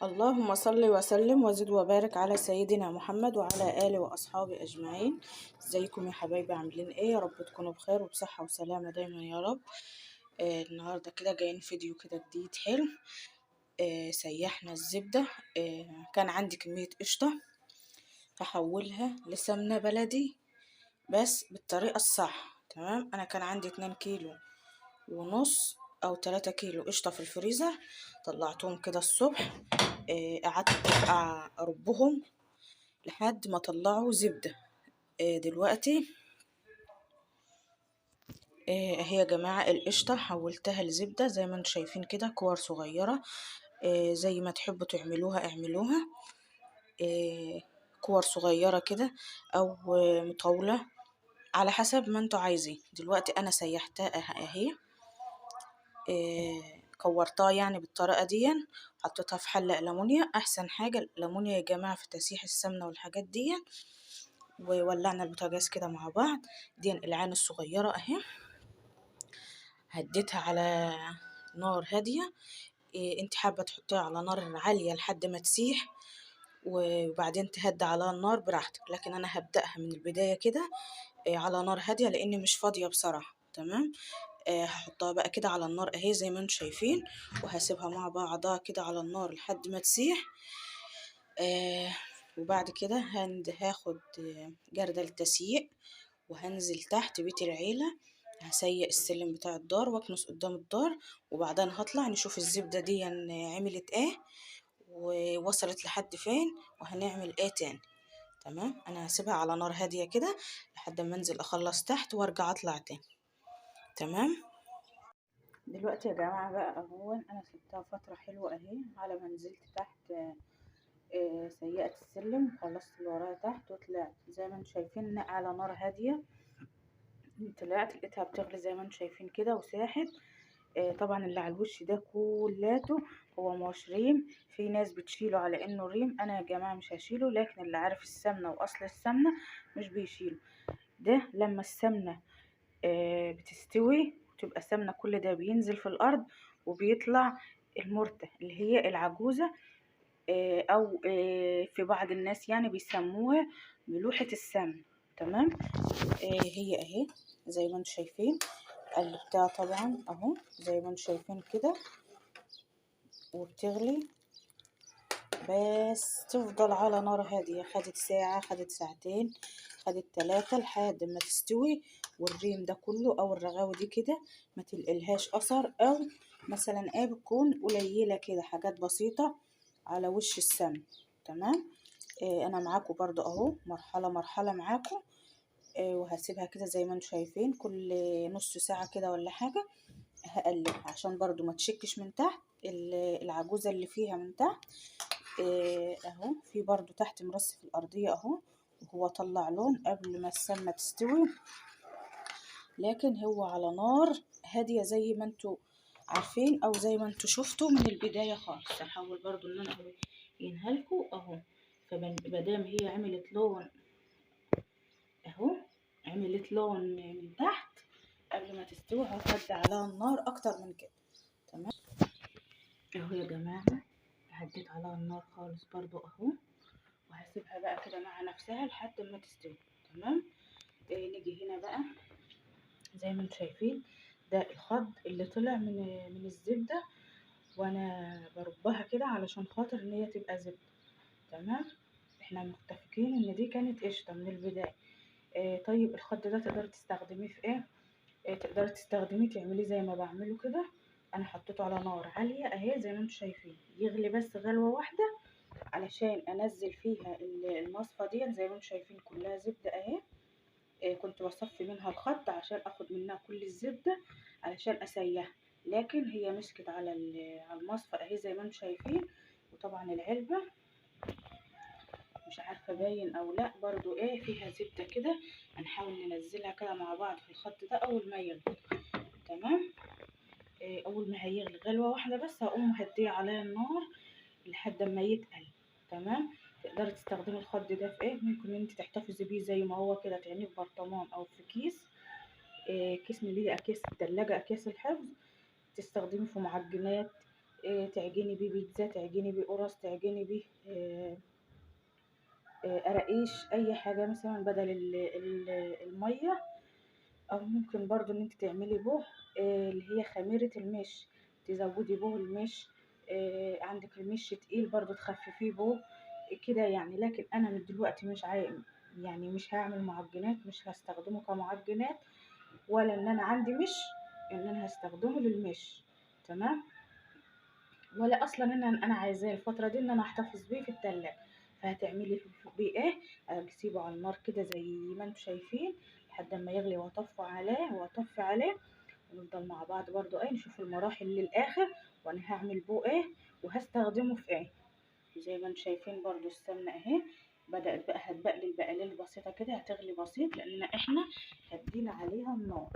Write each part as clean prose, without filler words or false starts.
اللهم صل وسلم وزد وبارك على سيدنا محمد وعلى آله وأصحابه أجمعين. ازيكم يا حبايبي؟ عاملين ايه؟ يا رب تكونوا بخير وبصحة وسلامة دايما يا رب. النهاردة كده جايين فيديو كده جديد حلو. سيحنا الزبدة. كان عندي كمية قشطة، هحولها لسمنة بلدي بس بالطريقة الصح. تمام، أنا كان عندي 2 كيلو ونص أو 3 كيلو قشطة في الفريزر، طلعتهم كده الصبح. قعدت أربهم لحد ما طلعوا زبدة. دلوقتي اهي يا جماعة القشطة حولتها لزبدة زي ما انتم شايفين كده، كور صغيرة. زي ما تحبوا تعملوها اعملوها، كور صغيرة كده او مطولة على حسب ما انتوا عايزين. دلوقتي انا سيحتها اهي، كورتها يعني بالطريقة دي، حطيتها في حلة ألمونيا. أحسن حاجة الألمونيا يا جماعة في تسيح السمنة والحاجات دي. وولعنا البوتاجاز كده مع بعض. دي العين الصغيرة اهي، هديتها على نار هادية. انت حابة تحطيها على نار عالية لحد ما تسيح وبعدين تهدى على النار براحتك، لكن انا هبدأها من البداية كده على نار هادية لاني مش فاضية بصراحة. تمام. هحطها بقى كده على النار اهي زي ما انتم شايفين، وهسيبها مع بعضها كده على النار لحد ما تسيح. وبعد كده هاخد جردل التسييق وهنزل تحت بيت العيلة، هسيق السلم بتاع الدار واكنس قدام الدار، وبعدين هطلع نشوف الزبدة دي عملت ايه ووصلت لحد فين وهنعمل ايه تاني. تمام، انا هسيبها على نار هادية كده لحد ما انزل اخلص تحت وارجع اطلع تاني. تمام. دلوقتي يا جماعة بقى اهو انا سبتها فترة حلوة اهي على ما نزلت تحت. سيقت السلم، خلصت اللي ورايا تحت وطلعت زي ما انتم شايفين على نار هادية. طلعت لقيتها بتغلي زي ما انتم شايفين كده وساحت. طبعا اللي على الوش ده كولاته هو مش ريم، في ناس بتشيله على انه ريم، انا يا جماعة مش هشيله، لكن اللي عارف السمنة واصل السمنة مش بيشيله. ده لما السمنة بتستوي وتبقى سمنة كل ده بينزل في الارض وبيطلع المرتة اللي هي العجوزة، او في بعض الناس يعني بيسموها ملوحة السمن. تمام. هي اهي زي ما انتم شايفين قلبتها طبعا اهو زي ما انتم شايفين كده وبتغلي، بس تفضل على نار هادية. خدت ساعة، خدت ساعتين، خدت 3 لحد ما تستوي، والريم ده كله او الرغاوي دي كده ما تلقلهاش اثر، او مثلا ايه بتكون قليلة كده حاجات بسيطة على وش السمن. تمام. انا معاكم برضو اهو مرحلة مرحلة معاكم. وهسيبها كده زي ما انتم شايفين كل نص ساعة كده ولا حاجة هقلب عشان برضو ما تشكش من تحت العجوزة اللي فيها من تحت. اهو في برضو تحت مرصف الارضية اهو، وهو طلع لون قبل ما السمنة تستوي، لكن هو على نار هادية زي ما انتوا عارفين او زي ما انتوا شفتوا من البداية خالص. هحاول برضو ان انا ينهلكوا اهو. فمادام هي عملت لون اهو، عملت لون من تحت قبل ما تستوي هتهدي عليها النار اكتر من كده. تمام اهو يا جماعة، هديت عليها النار خالص برضو اهو، وهسيبها بقى كده مع نفسها لحد ما تستوي. تمام. نيجي هنا بقى زي ما انتم شايفين ده الخض اللي طلع من الزبدة، وانا بربها كده علشان خاطر ان هي تبقى زبدة. تمام. احنا متفقين ان دي كانت قشطة من البداية. طيب الخض ده تقدري تستخدميه في ايه؟ تقدري تستخدميه تعمليه زي ما بعمله كده. انا حطيته على نار عالية اهي زي ما انتم شايفين، يغلي بس غلوة واحدة علشان انزل فيها المصفى دي زي ما انتم شايفين كلها زبدة اهي. كنت بصفي منها الخط عشان اخد منها كل الزبدة علشان اسيحها، لكن هي مسكت على المصفى اهي زي ما انتم شايفين. وطبعا العلبة مش عارفة باين او لا برضو ايه فيها زبدة كده، هنحاول ننزلها كده مع بعض في الخط ده اول ما يغلي. تمام. اول ما هيغلي غلوة واحدة بس هقوم مهديه على النار لحد ما يتقل. تمام. تقدري تستخدمي الخد ده في ايه؟ ممكن انت تحتفظي بيه زي ما هو كده، تعينيه في برطمان او في كيس. كيس من اللي هي اكياس التلاجة، اكياس الحفظ، تستخدمي في معجنات. تعجني بيه بيتزا، تعجني بيه قرص، تعجني بيه قراقيش، اي حاجه مثلا بدل الميه. او ممكن برضو ان انت تعملي به اللي هي خميره المش، تزودي به المش. عندك المش تقيل برضو تخففيه به كده يعني. لكن انا من دلوقتي مش يعني مش هعمل معجنات، مش هستخدمه كمعجنات، ولا ان انا عندي مش ان انا هستخدمه للمش. تمام. ولا اصلا ان انا عايزاه الفتره دي ان انا احتفظ بيه في التلاجة. فهتعملي بيه ايه؟ هتسيبه على النار كده زي ما انتم شايفين لحد ما يغلي، واطفي عليه ونفضل مع بعض برضو ايه نشوف المراحل للاخر، وانا هعمل بيه ايه وهستخدمه في ايه. زي ما انتم شايفين برضو السمنه اهي بدات بقى هتبقلل بقليل بسيطه كده، هتغلي بسيط لان احنا هدينا عليها النار.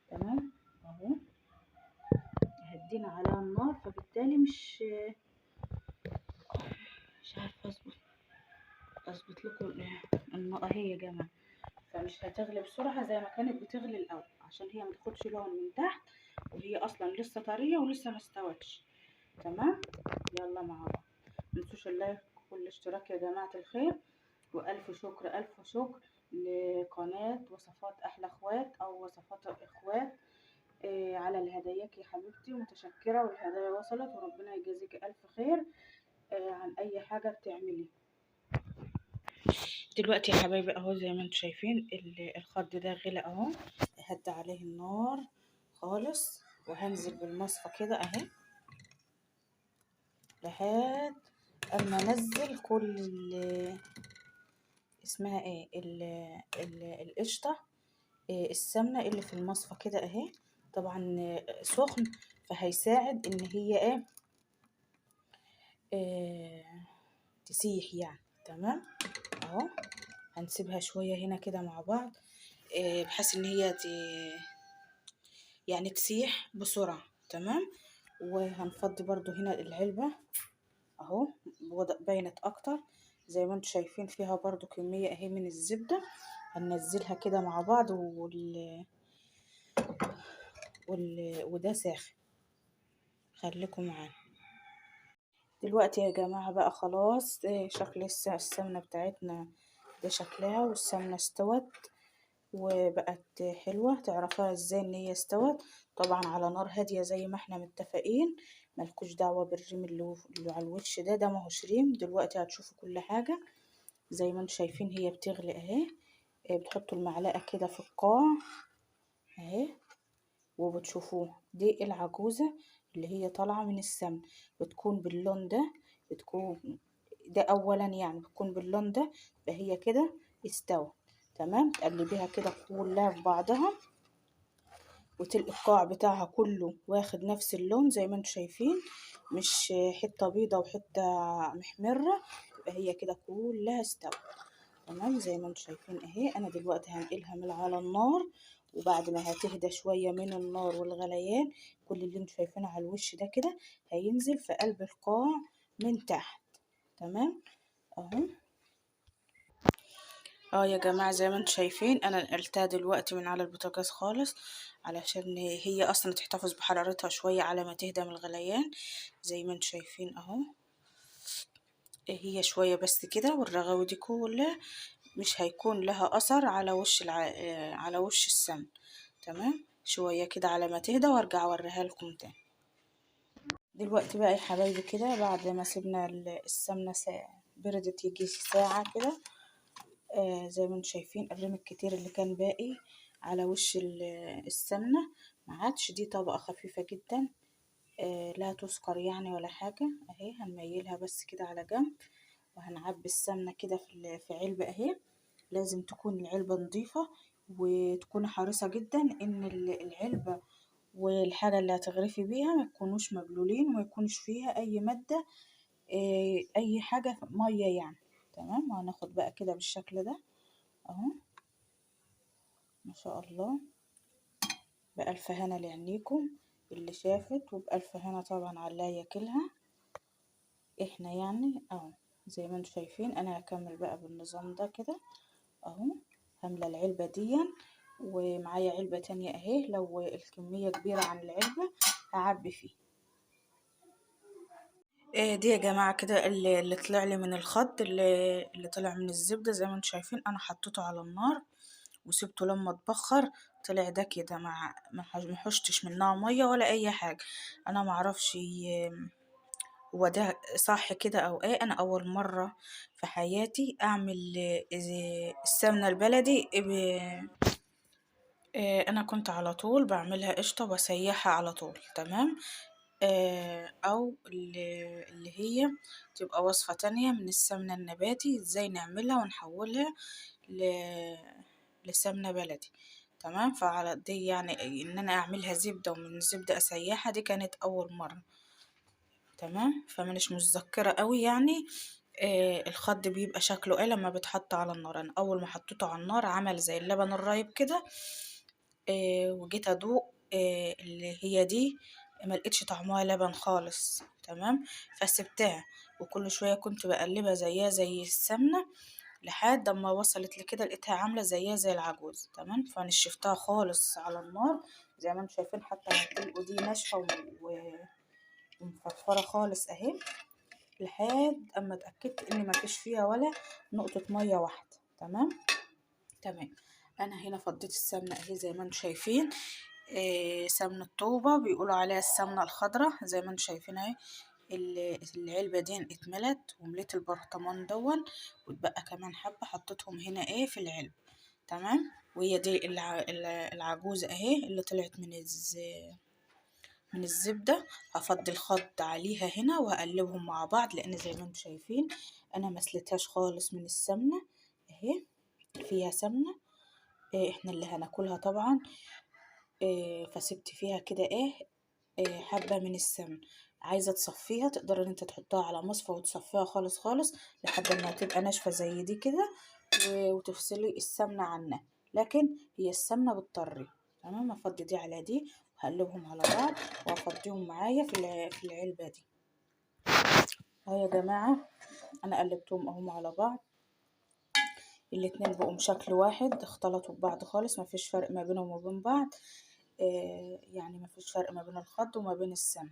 تمام اهو هدينا عليها النار، فبالتالي مش عارفه اظبط لكم النار اهي يا جماعه. فمش هتغلي بسرعه زي ما كانت بتغلي الاول، عشان هي ما تاخدش لون من تحت، وهي اصلا لسه طريه ولسه ما استوتش. تمام. يلا مع بعض. متنسوش اللايك والاشتراك يا جماعه الخير، والف شكر الف شكر لقناه وصفات احلى اخوات او وصفات الاخوات على الهداياك يا حبيبتي. متشكره والهدايا وصلت، وربنا يجازيك الف خير عن اي حاجه بتعملي. دلوقتي يا حبايبي اهو زي ما انتم شايفين الخد ده غلى اهو، هدي عليه النار خالص، وهنزل بالمصفى كده اهي لحد اما انزل كل اسمها ايه القشطه السمنه اللي في المصفى كده اهي. طبعا سخن، فهيساعد ان هي تسيح يعني. تمام اهو هنسيبها شويه هنا كده مع بعض بحيث ان هي يعني تسيح بسرعه. تمام. وهنفضي برضو هنا العلبه اهو بينت اكتر. زي ما انتم شايفين فيها برضو كميه اهي من الزبده، هننزلها كده مع بعض وده ساخن. خليكم معانا. دلوقتي يا جماعه بقى خلاص شكل السمنه بتاعتنا ده شكلها، والسمنه استوت وبقت حلوة. تعرفها ازاي ان هي استوت؟ طبعا على نار هادية زي ما احنا متفقين، ملكوش دعوة بالريم اللي على الوش ده ماهوش ريم. دلوقتي هتشوفوا كل حاجة زي ما انتم شايفين هي بتغلي اهي. بتحطوا المعلقة كده في القاع اهي، وبتشوفوها دي العجوزة اللي هي طالعة من السمن، بتكون باللون ده. بتكون ده اولا يعني بتكون باللون ده، فهي كده استوت. تمام. تقلبيها كده كلها في بعضها، وتلقي القاع بتاعها كله واخد نفس اللون زي ما انتم شايفين، مش حته بيضه وحته محمره، يبقى هي كده كلها استوت. تمام. زي ما انتم شايفين اهي. انا دلوقتي هنقلها من على النار، وبعد ما هتهدى شويه من النار والغليان، كل اللي انتم شايفينه على الوش ده كده هينزل في قلب القاع من تحت. تمام اهو. يا جماعة زي ما انتم شايفين انا نقلتها دلوقتي من على البوتاجاز خالص، علشان هي اصلا تحتفظ بحرارتها شوية على ما تهدى من الغليان. زي ما انتم شايفين اهو هي شوية بس كده، والرغاوي دي كلها مش هيكون لها اثر على وش على وش السمن. تمام. شوية كده على ما تهدى وارجع اوريها لكم تاني. دلوقتي بقى يا حبايبي كده بعد ما سيبنا السمنة بردت يجي ساعة كده، زي ما انتم شايفين الريم الكتير اللي كان باقي على وش السمنة ما عادش. دي طبقة خفيفة جدا لا تذكر يعني ولا حاجة اهي. هنميلها بس كده على جنب، وهنعبي السمنة كده في علبة اهي. لازم تكون العلبة نظيفة، وتكون حريصة جدا ان العلبة والحاجة اللي هتغرفي بيها ما يكونوش مبلولين، وما يكونش فيها اي مادة اي حاجة مية يعني. تمام. وهناخد بقى كده بالشكل ده اهو. ما شاء الله. بألف هنا لعينيكم اللي شافت، وبألف هنا طبعا على اللي ياكلها. احنا يعني اهو زي ما انتم شايفين. انا هكمل بقى بالنظام ده كده اهو. هملى العلبة دي، ومعايا علبة تانية اهي، لو الكمية كبيرة عن العلبة هعبي فيه. دي يا جماعة كده اللي طلع لي من الخط، اللي طلع من الزبدة زي ما انتم شايفين. انا حطيته على النار وسبته لما اتبخر. طلع ده كده، مع ما حشتش منها مية ولا اي حاجة. انا معرفش هو ده صح كده او ايه. انا اول مرة في حياتي اعمل السمنة البلدي انا كنت على طول بعملها قشطة وبسيحها على طول. تمام. او اللي هي تبقى وصفة تانية من السمنة النباتي، ازاي نعملها ونحولها ل... لسمنة بلدي. تمام. فعلى دي يعني ان انا اعملها زبدة ومن الزبدة اسيحها، دي كانت اول مرة. تمام. فمنش متذكرة قوي يعني. الخد بيبقى شكله ايه لما بيتحط على النار. انا اول ما حطيته على النار عمل زي اللبن الرايب كده. وجيت ادوق اللي هي دي، ما لقيتش طعمها لبن خالص. تمام. فسبتها، وكل شويه كنت بقلبها زيها زي السمنه لحد اما وصلت لكده لقيتها عامله زيها زي العجوز. تمام. فنشفتها خالص على النار زي ما انتم شايفين، حتى هتلاقوا دي ناشفه ومفرفره خالص اهي، لحد اما اتاكدت ان مفيش فيها ولا نقطه ميه واحده. تمام. تمام. انا هنا فضيت السمنه اهي زي ما انتم شايفين. سمنه طوبه بيقولوا عليها السمنه الخضراء زي ما انتم شايفين اهي. العلبه دي اتملت ومليت البرطمان دون، واتبقى كمان حبه حطيتهم هنا ايه في العلب. تمام. وهي دي العجوزه اهي اللي طلعت من الزبده. هفضي الخض عليها هنا وهقلبهم مع بعض، لان زي ما انتم شايفين انا مسلتهاش خالص من السمنه اهي، فيها سمنه. احنا اللي هناكلها طبعا. فسبت فيها كده حبة من السمن. عايزة تصفيها تقدر ان انت تحطها على مصفى وتصفيها خالص خالص لحد ما تبقى ناشفة زي دي كده، وتفصلي السمنة عنها. لكن هي السمنة بتطري. تمام. افضي دي على دي وهقلبهم على بعض وافضيهم معايا في العلبة دي اهو يا جماعة. انا قلبتهم اهم على بعض، الاتنين بقوا شكل واحد، اختلطوا ببعض خالص، مفيش فرق ما بينهم وبين بعض. يعني مفيش فرق ما بين الخض وما بين السمن.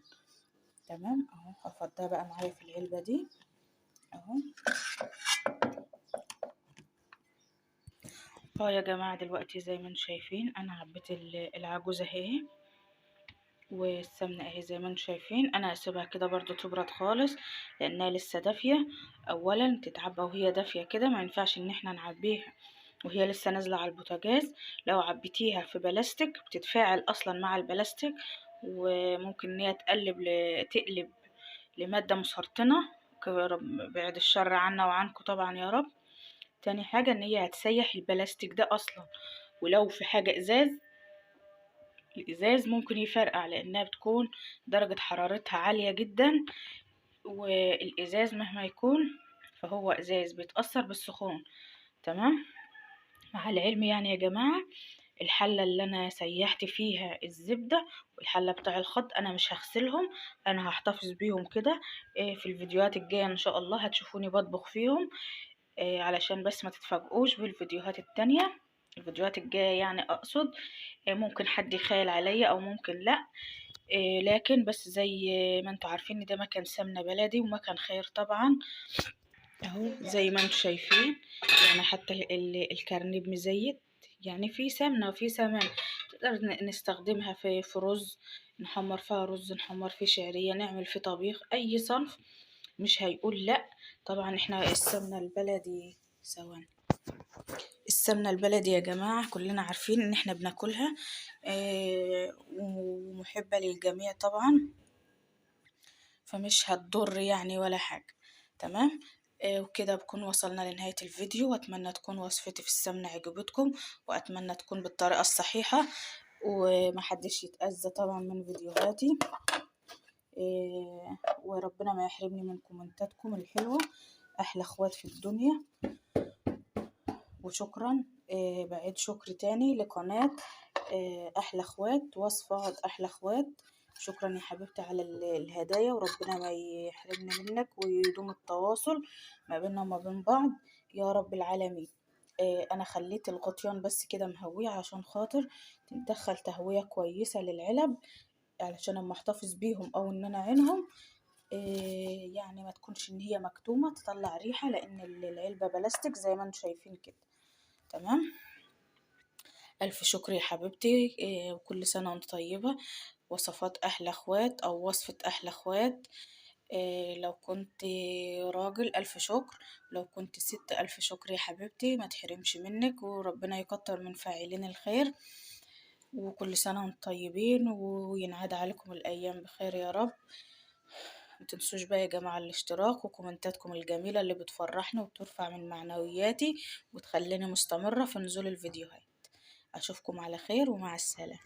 تمام. اهو هفضيها بقى معايا في العلبة دي اهو. يا جماعة دلوقتي زي ما انتم شايفين انا عبيت العجوزة اهي والسمنة اهي زي ما انتم شايفين. انا هسيبها كده برضو تبرد خالص لانها لسه دافية. اولا تتعبى وهي دافية كده، ما ينفعش ان احنا نعبيها وهي لسه نازلة على البوتاجاز. لو عبيتيها في بلاستيك بتتفاعل اصلا مع البلاستيك، وممكن ان هي تقلب لمادة مسرطنة. بعد الشر عنا وعنكم طبعا يا رب. تاني حاجة ان هي هتسيح البلاستيك ده اصلا. ولو في حاجة ازاز، الازاز ممكن يفرقع لانها بتكون درجة حرارتها عالية جدا. والازاز مهما يكون فهو ازاز بيتأثر بالسخون. تمام. مع العلم يعني يا جماعة، الحلة اللي انا سيحت فيها الزبدة والحلة بتاع الخط انا مش هغسلهم، انا هحتفظ بيهم كده. في الفيديوهات الجاية ان شاء الله هتشوفوني بطبخ فيهم. علشان بس ما تتفاجئوش بالفيديوهات التانية، الفيديوهات الجاية يعني اقصد. ممكن حد يخيل عليا او ممكن لا. لكن بس زي ما انتوا عارفين ان ده مكان سمنة بلدي ومكان خير طبعا اهو زي ما انتوا شايفين. يعني حتى الكرنب مزيت، يعني في سمنة وفي سمن. تقدر نستخدمها في رز، نحمر فيها رز، نحمر فيه شعرية، نعمل فيه طبيخ اي صنف مش هيقول لا. طبعا احنا السمنة البلدي السمنة البلدي يا جماعة كلنا عارفين ان احنا بناكلها. ومحبة للجميع طبعا، فمش هتضر يعني ولا حاجة. تمام. وكده بكون وصلنا لنهاية الفيديو، واتمنى تكون وصفتي في السمنة عجبتكم، واتمنى تكون بالطريقة الصحيحة ومحدش يتأذى طبعا من فيديوهاتي. وربنا ما يحرمني من كومنتاتكم الحلوة. احلى اخوات في الدنيا. وشكرا. بعيد شكر تاني لقناة احلى اخوات، وصفات احلى اخوات. شكرا يا حبيبتي على الهدايا، وربنا ما يحرمنا منك ويدوم التواصل ما بيننا وما بين بعض يا رب العالمين. انا خليت الغطيان بس كده مهوية عشان خاطر تدخل تهوية كويسة للعلب، علشان اما احتفظ بيهم او ان انا اعينهم يعني ما تكونش ان هي مكتومة تطلع ريحة، لان العلبة بلاستيك زي ما انتم شايفين كده. تمام. ألف شكر يا حبيبتي، وكل سنة وانت طيبة. وصفات أحلى اخوات أو وصفة أحلى اخوات. لو كنت راجل ألف شكر، لو كنت ست ألف شكر يا حبيبتي، ما تحرمش منك، وربنا يكتر من فاعلين الخير. وكل سنة وانتم طيبين، وينعاد عليكم الأيام بخير يا رب. متنسوش بقى يا جماعة الاشتراك وكومنتاتكم الجميلة اللي بتفرحني وبترفع من معنوياتي وتخليني مستمرة في نزول الفيديوهات. أشوفكم على خير ومع السلامة.